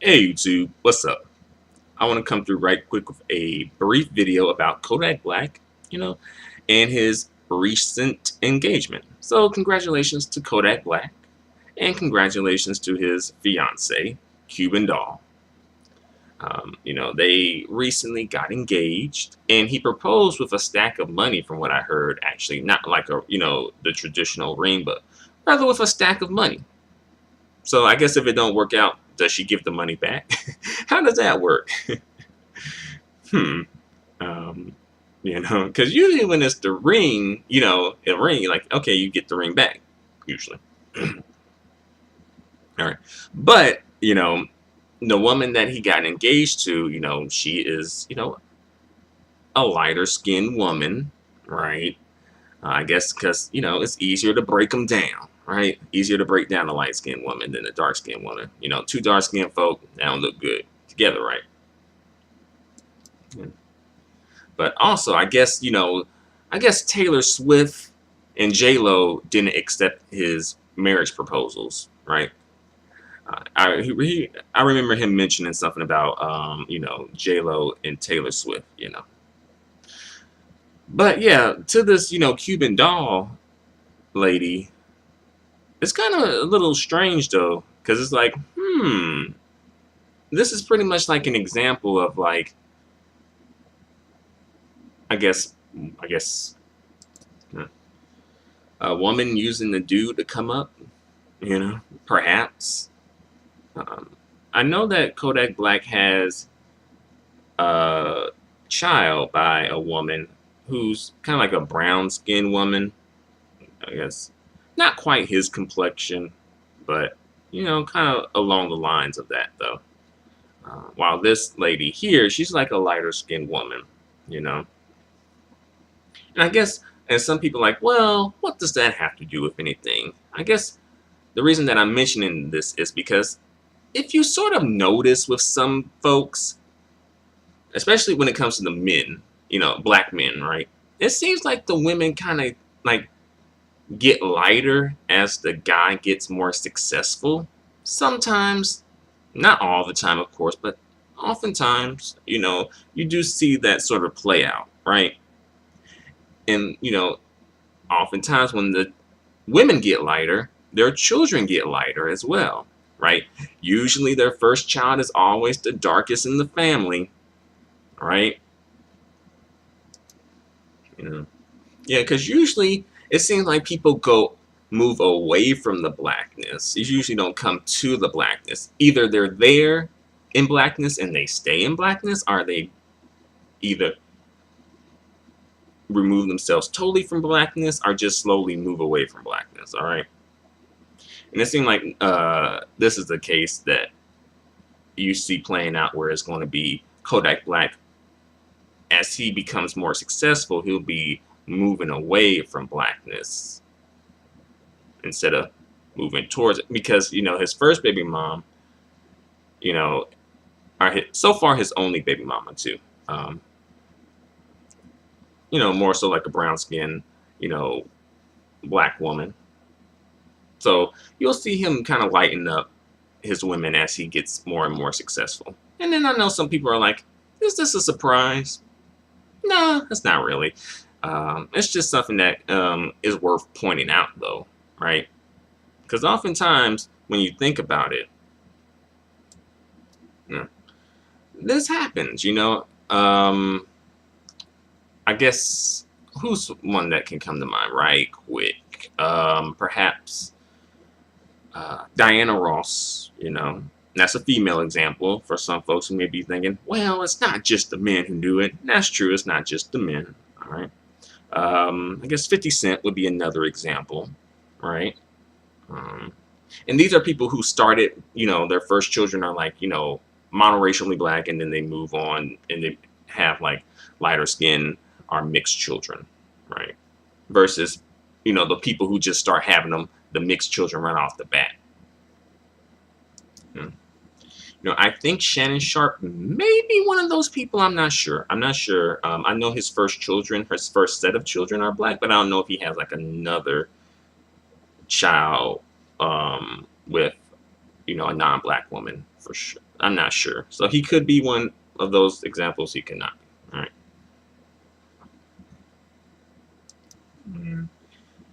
Hey YouTube, what's up? I want to come through right quick with a brief video about Kodak Black, and his recent engagement. So congratulations to Kodak Black, and congratulations to his fiance, Cuban Doll. They recently got engaged, and he proposed with a stack of money, from what I heard. Actually, not like the traditional ring, but rather with a stack of money. So I guess if it don't work out, does she give the money back? How does that work? Hmm. Um, because usually when it's the ring, a ring, like, okay, you get the ring back, usually. All right. But, the woman that he got engaged to, she is, a lighter skinned woman, right? I guess because, it's easier to break them down, right? Easier to break down a light skinned woman than a dark skinned woman. Two dark skinned folk, they don't look good together, right? Yeah. But also, I guess Taylor Swift and JLo didn't accept his marriage proposals, right? I remember him mentioning something about JLo and Taylor Swift. But yeah, to this Cuban Doll lady, it's kind of a little strange though, because it's like, this is pretty much like an example of, like, I guess I guess a woman using the dude to come up, perhaps. Um, I know that Kodak Black has a child by a woman who's kind of like a brown skinned woman. I guess not quite his complexion, but kind of along the lines of that though. While this lady here, she's like a lighter skinned woman, you know. And I guess, and some people are like, well, what does that have to do with anything? I guess the reason that I'm mentioning this is because if you sort of notice with some folks, especially when it comes to the men, black men, right? It seems like the women kind of like get lighter as the guy gets more successful. Sometimes, not all the time, of course, but oftentimes, you do see that sort of play out, right? And, oftentimes when the women get lighter, their children get lighter as well, right? Usually their first child is always the darkest in the family, right? Yeah, because usually it seems like people move away from the blackness. You usually don't come to the blackness. Either they're there in blackness and they stay in blackness, or they either remove themselves totally from blackness or just slowly move away from blackness. All right. And it seems like this is the case that you see playing out, where it's going to be Kodak Black. As he becomes more successful, he'll be moving away from blackness instead of moving towards it, because his first baby mom, so far his only baby mama too. More so like a brown skin, black woman. So you'll see him kind of lighten up his women as he gets more and more successful. And then I know some people are like, is this a surprise? No, it's not really. It's just something that is worth pointing out, though, right? Because oftentimes, when you think about it, this happens, I guess, who's one that can come to mind right quick? Perhaps Diana Ross, That's a female example for some folks who may be thinking, well, it's not just the men who do it. And that's true, it's not just the men, all right? I guess 50 Cent would be another example, right? And these are people who started, their first children are like, monoracially black, and then they move on and they have like lighter skin or mixed children, right? Versus, the people who just start having the mixed children right off the bat. I think Shannon Sharpe may be one of those people. I'm not sure. I know his first set of children are black, but I don't know if he has like another child with a non-black woman for sure. I'm not sure. So he could be one of those examples. He cannot be. All right.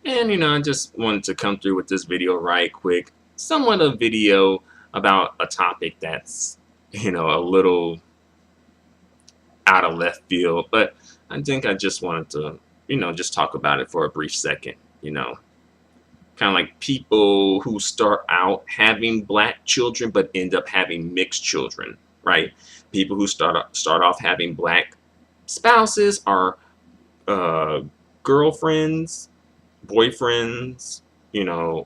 And I just wanted to come through with this video right quick. Somewhat a video about a topic that's a little out of left field, but I think I just wanted to just talk about it for a brief second. Kind of like people who start out having black children but end up having mixed children, right? People who start off having black spouses are girlfriends, boyfriends,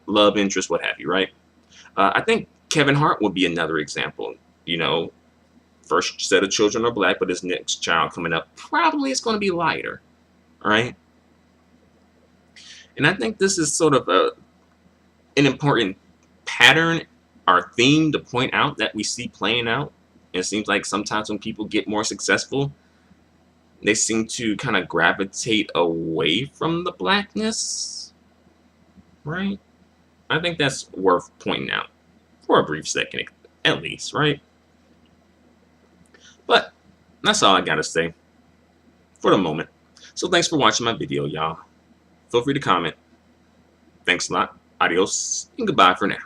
love interests, what have you, right? I think Kevin Hart would be another example. First set of children are black, but his next child coming up probably is going to be lighter, right? And I think this is sort of an important pattern or theme to point out that we see playing out. And it seems like sometimes when people get more successful, they seem to kind of gravitate away from the blackness, right? I think that's worth pointing out for a brief second, at least, right? But that's all I gotta say for the moment. So thanks for watching my video, y'all. Feel free to comment. Thanks a lot. Adios and goodbye for now.